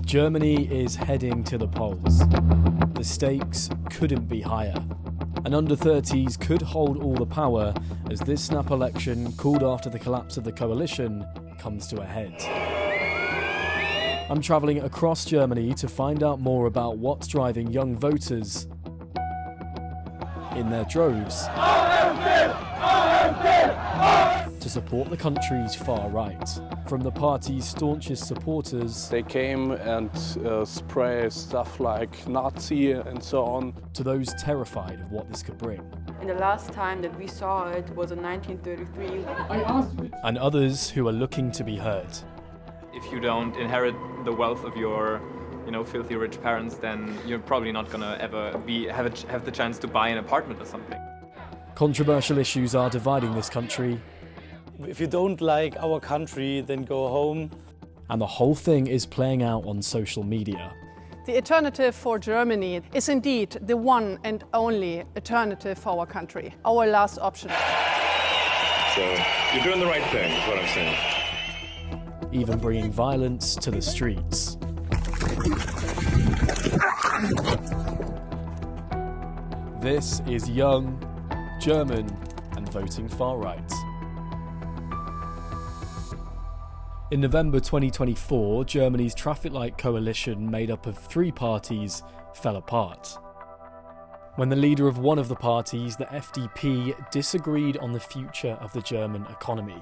Germany is heading to the polls. The stakes couldn't be higher. And under-30s could hold all the power as this snap election, called after the collapse of the coalition, comes to a head. I'm travelling across Germany to find out more about what's driving young voters in their droves to support the country's far right. From the party's staunchest supporters, they came and spray stuff like Nazi and so on, to those terrified of what this could bring. And the last time that we saw it was in 1933. And others who are looking to be heard. If you don't inherit the wealth of your filthy rich parents, then you're probably not gonna ever have the chance to buy an apartment or something. Controversial issues are dividing this country. If you don't like our country, then go home. And the whole thing is playing out on social media. The alternative for Germany is indeed the one and only alternative for our country, our last option. So you're doing the right thing, is what I'm saying. Even bringing violence to the streets. This is young, German, and voting far right. In November 2024, Germany's traffic light coalition, made up of 3 parties, fell apart. When the leader of one of the parties, the FDP, disagreed on the future of the German economy.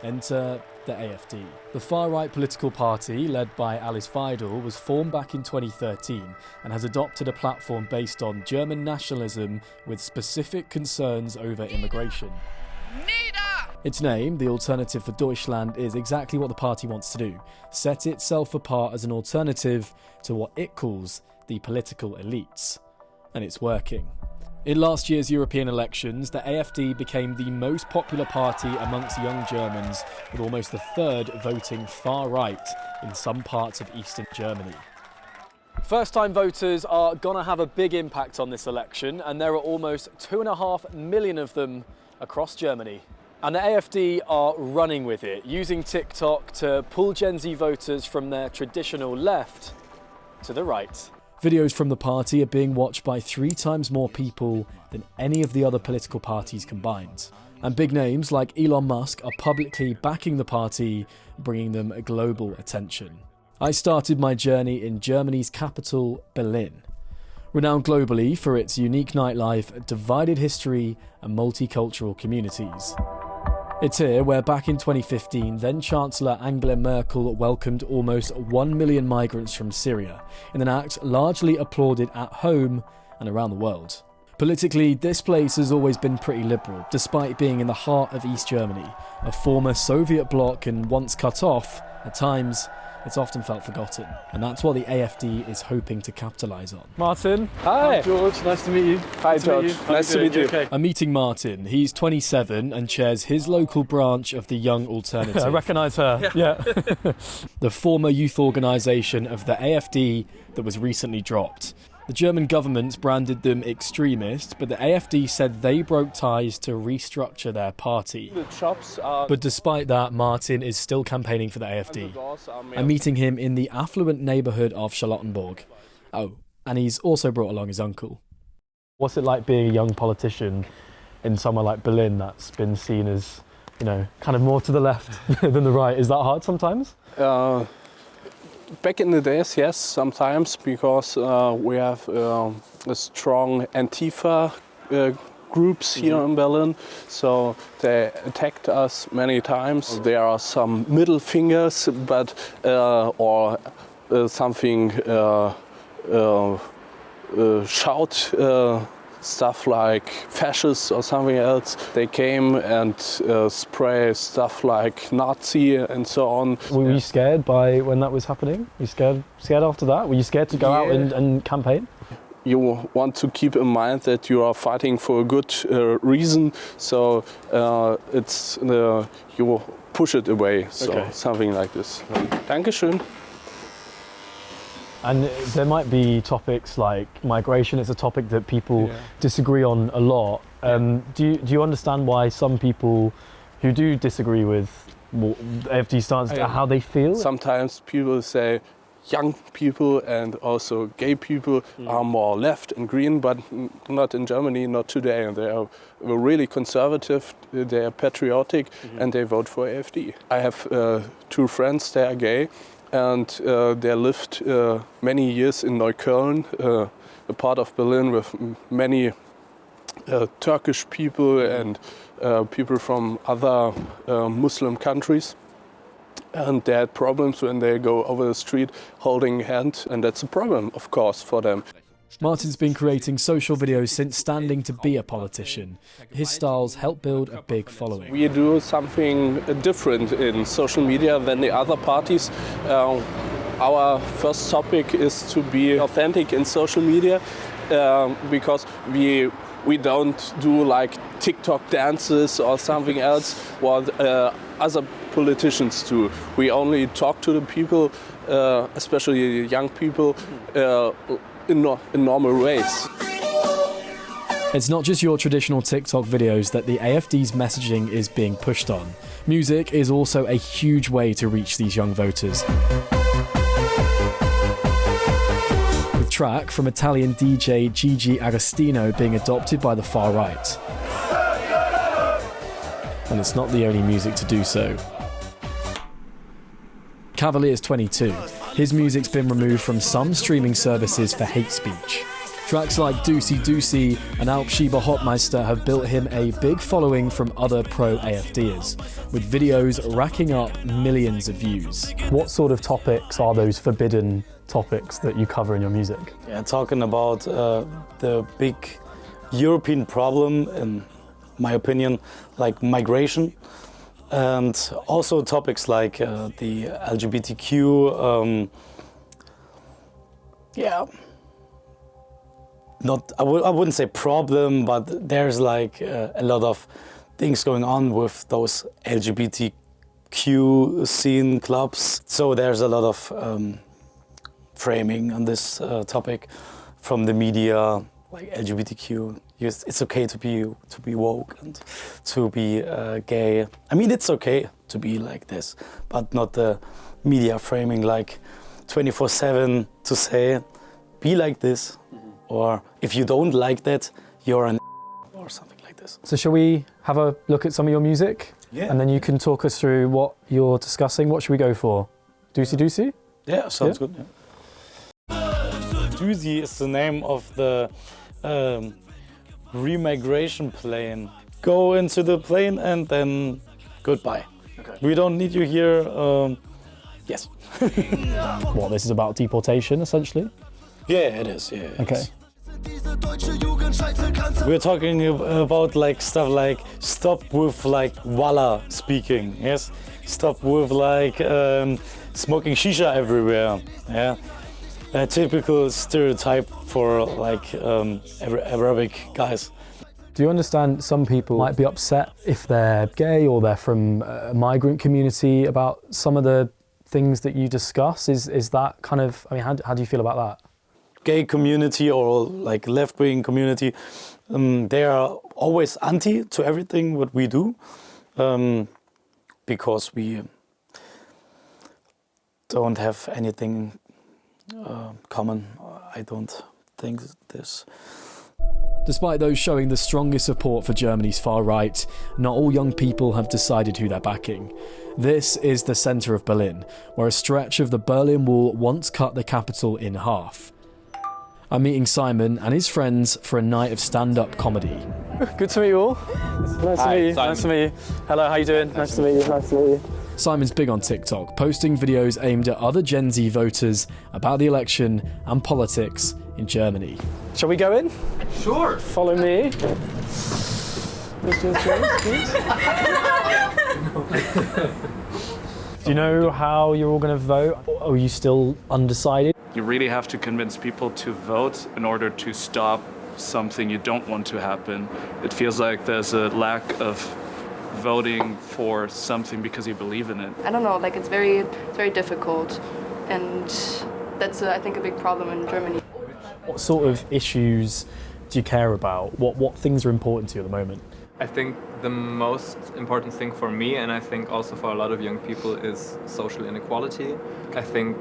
Enter the AfD. The far-right political party, led by Alice Weidel, was formed back in 2013 and has adopted a platform based on German nationalism with specific concerns over immigration. Its name, the Alternative for Deutschland, is exactly what the party wants to do: set itself apart as an alternative to what it calls the political elites. And it's working. In last year's European elections, the AfD became the most popular party amongst young Germans, with almost a third voting far right in some parts of eastern Germany. First-time voters are going to have a big impact on this election, and there are almost 2.5 million of them across Germany. And the AfD are running with it, using TikTok to pull Gen Z voters from their traditional left to the right. Videos from the party are being watched by 3 times more people than any of the other political parties combined. And big names like Elon Musk are publicly backing the party, bringing them a global attention. I started my journey in Germany's capital, Berlin. Renowned globally for its unique nightlife, divided history, and multicultural communities. It's here where back in 2015, then-Chancellor Angela Merkel welcomed almost 1 million migrants from Syria, in an act largely applauded at home and around the world. Politically, this place has always been pretty liberal, despite being in the heart of East Germany, a former Soviet bloc and once cut off. At times, it's often felt forgotten, and that's what the AfD is hoping to capitalise on. Martin. Hi. Hi, George. Nice to meet you. Hi, George. Nice to meet you. Okay. I'm meeting Martin. He's 27 and chairs his local branch of the Young Alternative. I recognise her. Yeah. The former youth organisation of the AfD that was recently dropped. The German government branded them extremist, but the AfD said they broke ties to restructure their party. But despite that, Martin is still campaigning for the AfD. I'm meeting him in the affluent neighbourhood of Charlottenburg. Oh, and he's also brought along his uncle. What's it like being a young politician in somewhere like Berlin that's been seen as, kind of more to the left than the right? Is that hard sometimes? Back in the days, yes, sometimes, because we have a strong Antifa groups here in Berlin, so they attacked us many times. There are some middle fingers, but or something shout stuff like fascist or something else. They came and spray stuff like Nazi and so on. Were you scared by when that was happening? Were you scared after that? Were you scared to go out and campaign? You want to keep in mind that you are fighting for a good reason, so it's you push it away, so something like this. Dankeschön. And there might be topics like migration. It's a topic that people disagree on a lot. Do you understand why some people who do disagree with AFD stance, how they feel? Sometimes people say young people and also gay people are more left and green, but not in Germany, not today. And they are really conservative, they are patriotic, and they vote for AFD. I have 2 friends, they are gay, and they lived many years in Neukölln, a part of Berlin with many Turkish people and people from other Muslim countries. And they had problems when they go over the street holding hands, and that's a problem, of course, for them. Martin's been creating social videos since standing to be a politician. His styles help build a big following. We do something different in social media than the other parties. Our first topic is to be authentic in social media because we don't do like TikTok dances or something else what other politicians do. We only talk to the people, especially young people, in normal ways. It's not just your traditional TikTok videos that the AFD's messaging is being pushed on. Music is also a huge way to reach these young voters. With track from Italian DJ Gigi Agostino being adopted by the far right. And it's not the only music to do so. Cavalier's 22. His music's been removed from some streaming services for hate speech. Tracks like Doocy Doocy and Alp Shiba Hopmeister have built him a big following from other pro-AFDers, with videos racking up millions of views. What sort of topics are those forbidden topics that you cover in your music? Yeah, talking about the big European problem, in my opinion, like migration, and also topics like the LGBTQ. I wouldn't say problem, but there's like a lot of things going on with those LGBTQ scene clubs. So there's a lot of framing on this topic from the media, like LGBTQ. It's okay to be woke and to be gay. I mean, it's okay to be like this, but not the media framing like 24/7 to say, be like this, or if you don't like that, you're an or something like this. So shall we have a look at some of your music? Yeah. And then you can talk us through what you're discussing. What should we go for? Doocy Doocy? Yeah, sounds good. Yeah. Doozy is the name of the remigration plane. Go into the plane and then goodbye. Okay. We don't need you here. Yes. What, this is about deportation, essentially? Yeah, it is. Yeah. Okay. We're talking about like stuff like stop with like Walla speaking. Yes. Stop with like smoking shisha everywhere. Yeah. A typical stereotype for like Arabic guys. Do you understand some people might be upset if they're gay or they're from a migrant community about some of the things that you discuss? Is that kind of, I mean, how do you feel about that? Gay community or like left-wing community, they are always anti to everything what we do, because we don't have anything common. I don't think this. Despite those showing the strongest support for Germany's far right, not all young people have decided who they're backing. This is the centre of Berlin, where a stretch of the Berlin Wall once cut the capital in half. I'm meeting Simon and his friends for a night of stand-up comedy. Good to meet you all. Nice to meet you. Simon. Nice to meet you. Hello, how you doing? Nice to meet you. Nice to meet you. Simon's big on TikTok, posting videos aimed at other Gen Z voters about the election and politics in Germany. Shall we go in? Sure. Follow me. Do you know how you're all going to vote? Or are you still undecided? You really have to convince people to vote in order to stop something you don't want to happen. It feels like there's a lack of voting for something because you believe in it. I don't know, like it's very difficult, and that's I think a big problem in Germany. What sort of issues do you care about? What things are important to you at the moment? I think the most important thing for me, and I think also for a lot of young people, is social inequality. I think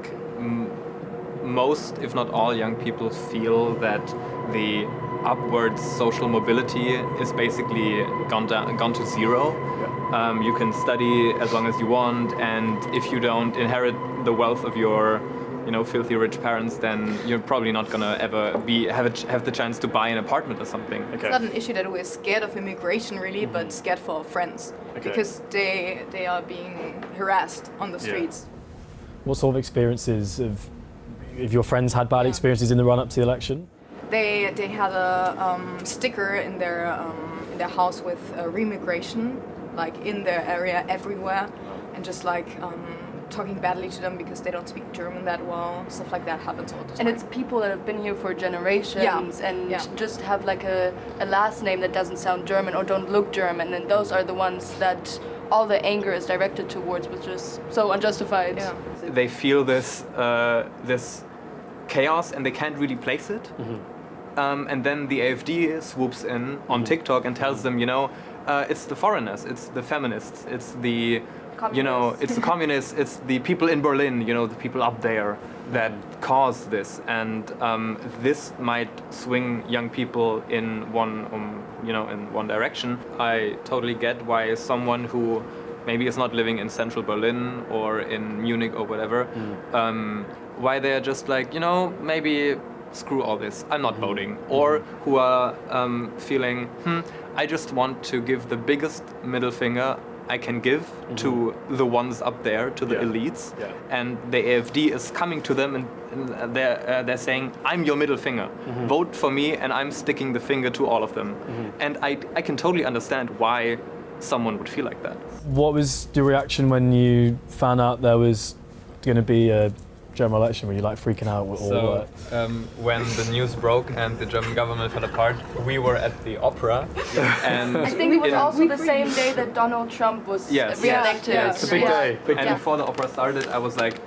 most, if not all, young people feel that the upwards social mobility is basically gone to zero. You can study as long as you want, and if you don't inherit the wealth of your filthy rich parents, then you're probably not gonna ever have the chance to buy an apartment or something. It's not an issue that we're scared of immigration really, but scared for our friends because they are being harassed on the streets. What sort of experiences if your friends had bad experiences in the run-up to the election? They had a sticker in their house with remigration, like in their area everywhere, and just like talking badly to them because they don't speak German that well. Stuff like that happens all the time. And it's people that have been here for generations and just have like a last name that doesn't sound German or don't look German, and those are the ones that all the anger is directed towards, which is so unjustified. Yeah. They feel this chaos and they can't really place it. And then the AfD swoops in on TikTok and tells them, it's the foreigners, it's the feminists, it's the it's the communists, it's the people in Berlin, the people up there that cause this, and this might swing young people in one direction. I totally get why someone who maybe is not living in central Berlin or in Munich or whatever, why they're just like, maybe screw all this, I'm not voting, or who are feeling, I just want to give the biggest middle finger I can give to the ones up there, to the elites, and the AfD is coming to them and they're saying, I'm your middle finger, vote for me, and I'm sticking the finger to all of them. And I can totally understand why someone would feel like that. What was your reaction when you found out there was going to be a general election? Were you like freaking out with all that? When the news broke and the German government fell apart, we were at the opera, and I think it was also the same day that Donald Trump was re-elected. It's a big day. And before the opera started, I was like,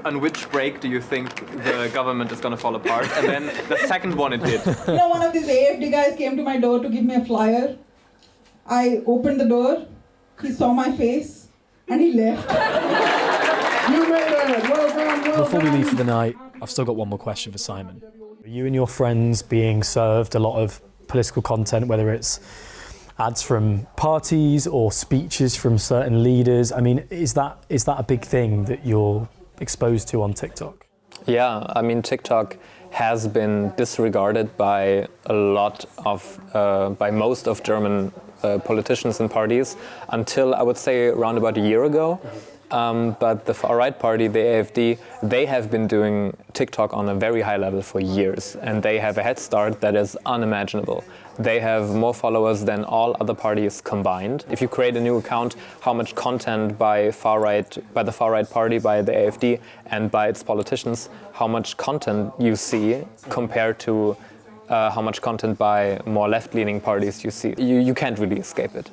on which break do you think the government is going to fall apart? And then the second one it did. One of these AfD guys came to my door to give me a flyer. I opened the door, he saw my face, and he left. You made it! Well done, Before we leave for the night, I've still got one more question for Simon. Are you and your friends being served a lot of political content, whether it's ads from parties or speeches from certain leaders? I mean, is that a big thing that you're exposed to on TikTok? Yeah, I mean, TikTok has been disregarded by by most of German politicians and parties until, I would say, around about a year ago. But the far-right party, the AfD, they have been doing TikTok on a very high level for years, and they have a head start that is unimaginable. They have more followers than all other parties combined. If you create a new account, how much content by the far-right party, by the AfD, and by its politicians, how much content you see compared to how much content by more left-leaning parties you see. You can't really escape it.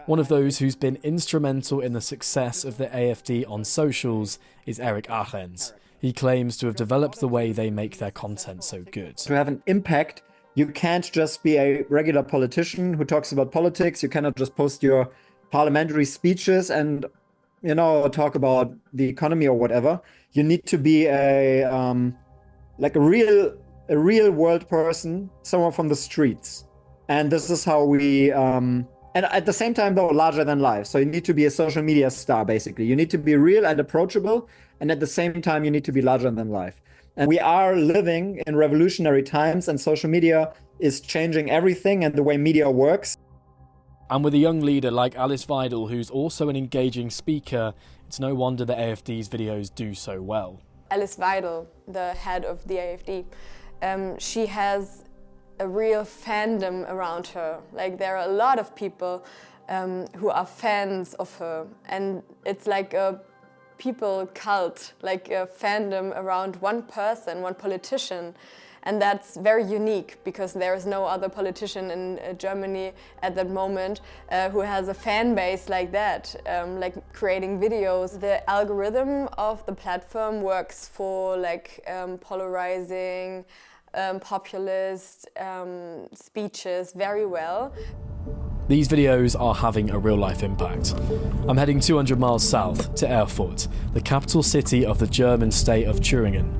One of those who's been instrumental in the success of the AfD on socials is Eric Achens. He claims to have developed the way they make their content so good. To have an impact, you can't just be a regular politician who talks about politics. You cannot just post your parliamentary speeches and, talk about the economy or whatever. You need to be a real world person, someone from the streets. And this is how we... And at the same time, though, larger than life. So you need to be a social media star, basically. You need to be real and approachable. And at the same time, you need to be larger than life. And we are living in revolutionary times, and social media is changing everything and the way media works. And with a young leader like Alice Weidel, who's also an engaging speaker, it's no wonder that AfD's videos do so well. Alice Weidel, the head of the AfD, she has a real fandom around her. Like, there are a lot of people who are fans of her, and it's like a people cult, like a fandom around one person, one politician, and that's very unique because there is no other politician in Germany at that moment who has a fan base like that, like creating videos. The algorithm of the platform works for like polarizing, populist speeches very well. These videos are having a real-life impact. I'm heading 200 miles south to Erfurt, the capital city of the German state of Thüringen.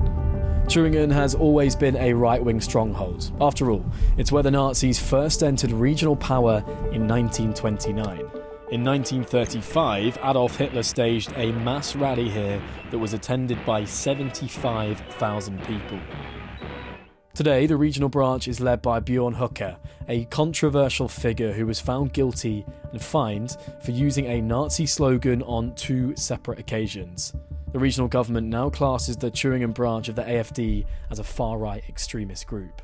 Thüringen has always been a right-wing stronghold. After all, it's where the Nazis first entered regional power in 1929. In 1935, Adolf Hitler staged a mass rally here that was attended by 75,000 people. Today, the regional branch is led by Björn Höcke, a controversial figure who was found guilty and fined for using a Nazi slogan on 2 separate occasions. The regional government now classes the Thüringen branch of the AfD as a far-right extremist group.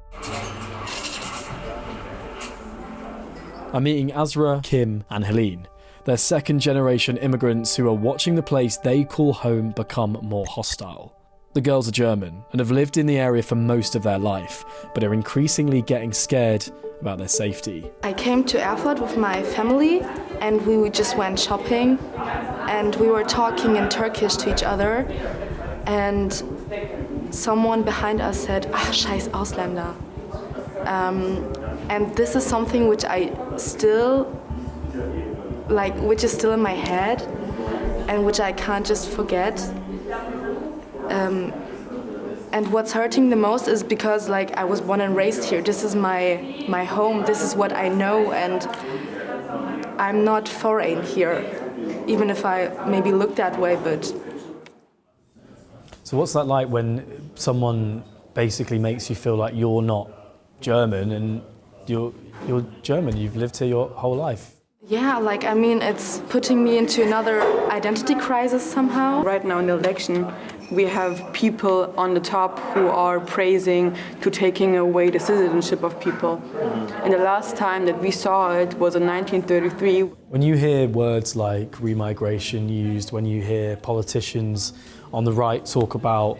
I'm meeting Azra, Kim and Helene. They're second-generation immigrants who are watching the place they call home become more hostile. The girls are German and have lived in the area for most of their life, but are increasingly getting scared about their safety. I came to Erfurt with my family and we just went shopping and we were talking in Turkish to each other and someone behind us said, "Ah, scheiß Ausländer." And this is something which I still which is still in my head and which I can't just forget. And what's hurting the most is because I was born and raised here. This is my home. This is what I know, and I'm not foreign here, even if I maybe look that way. But so, what's that like when someone basically makes you feel like you're not German and you're German? You've lived here your whole life. Yeah, I mean, it's putting me into another identity crisis somehow. Right now in the election, we have people on the top who are praising to taking away the citizenship of people. And the last time that we saw it was in 1933. When you hear words like remigration used, when you hear politicians on the right talk about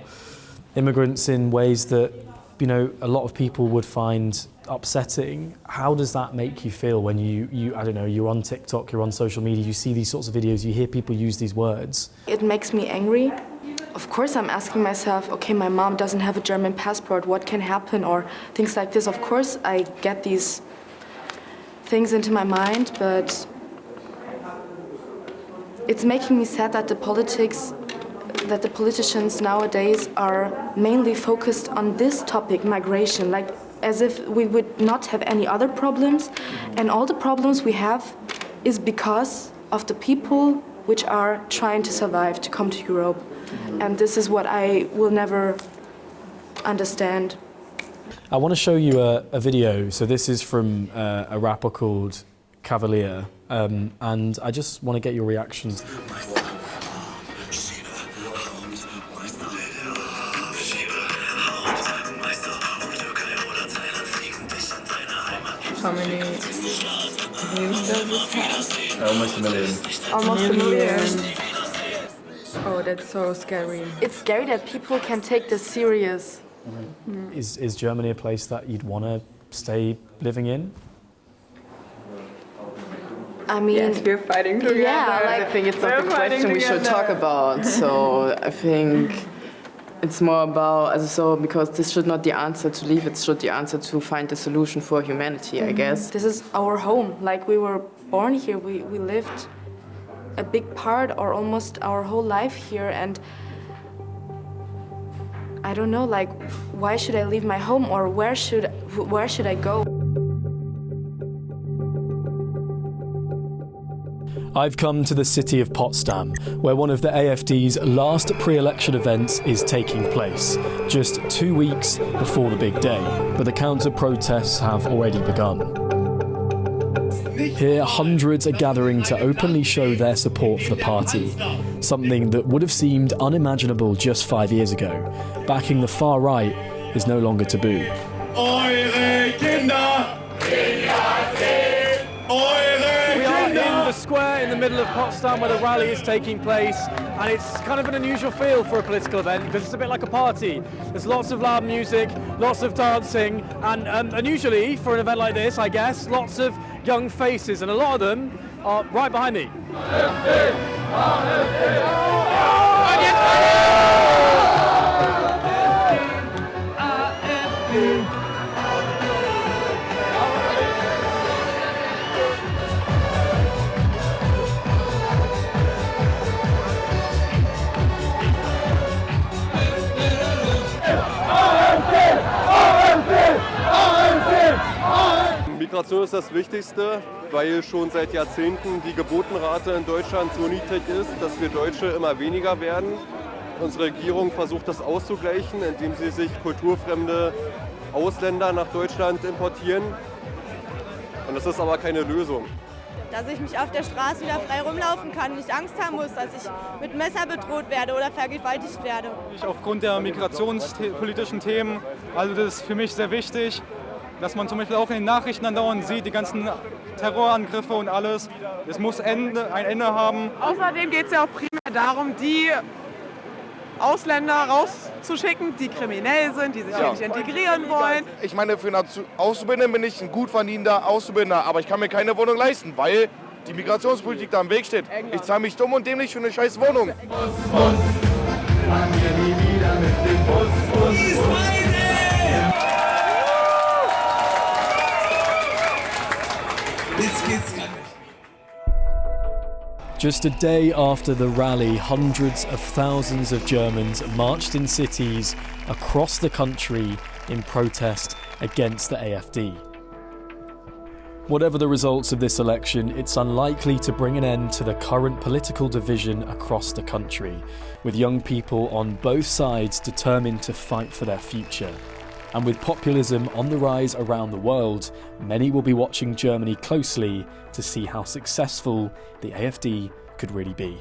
immigrants in ways that, a lot of people would find upsetting, how does that make you feel when I don't know, you're on TikTok, you're on social media, you see these sorts of videos, you hear people use these words? It makes me angry. Of course I'm asking myself, okay, my mom doesn't have a German passport, what can happen, or things like this. Of course I get these things into my mind, but it's making me sad that the politicians nowadays are mainly focused on this topic, migration, as if we would not have any other problems, and all the problems we have is because of the people which are trying to survive, to come to Europe. And this is what I will never understand. I want to show you a video. So this is from a rapper called Cavalier, and I just want to get your reactions. How many views does this have? Almost a million. Almost a million. Oh, that's so scary. It's scary that people can take this serious. Is Germany a place that you'd want to stay living in? I mean, yes, we're fighting together. Yeah, I think it's not the question we should talk about. So I think it's more about, because this should not the answer to leave, it should the answer to find a solution for humanity, I guess. This is our home. We were born here, we lived a big part or almost our whole life here, and I don't know, why should I leave my home, or where should I go? I've come to the city of Potsdam, where one of the AfD's last pre-election events is taking place, just 2 weeks before the big day. But the counter-protests have already begun. Here, hundreds are gathering to openly show their support for the party, something that would have seemed unimaginable just 5 years ago. Backing the far right is no longer taboo. Eure Kinder! We are in the square in the middle of Potsdam where the rally is taking place, and it's kind of an unusual feel for a political event because it's a bit like a party. There's lots of loud music, lots of dancing, and unusually for an event like this, I guess, lots of young faces, and a lot of them are right behind me. Integration ist das Wichtigste, weil schon seit Jahrzehnten die Geburtenrate in Deutschland so niedrig ist, dass wir Deutsche immer weniger werden. Unsere Regierung versucht das auszugleichen, indem sie sich kulturfremde Ausländer nach Deutschland importieren. Und das ist aber keine Lösung. Dass ich mich auf der Straße wieder frei rumlaufen kann, nicht Angst haben muss, dass ich mit Messer bedroht werde oder vergewaltigt werde. Aufgrund der migrationspolitischen Themen, also das ist für mich sehr wichtig, dass man zum Beispiel auch in den Nachrichten andauernd sieht, die ganzen Terrorangriffe und alles. Es muss ein Ende haben. Außerdem geht es ja auch primär darum, die Ausländer rauszuschicken, die kriminell sind, die sich nicht integrieren wollen. Ich meine, für einen Auszubildenden bin ich ein gut verdienender Auszubildender, aber ich kann mir keine Wohnung leisten, weil die Migrationspolitik da im Weg steht. Ich zahle mich dumm und dämlich für eine scheiß Wohnung. Jetzt geht's gar nicht. Just a day after the rally, hundreds of thousands of Germans marched in cities across the country in protest against the AfD. Whatever the results of this election, it's unlikely to bring an end to the current political division across the country, with young people on both sides determined to fight for their future. And with populism on the rise around the world, many will be watching Germany closely to see how successful the AfD could really be.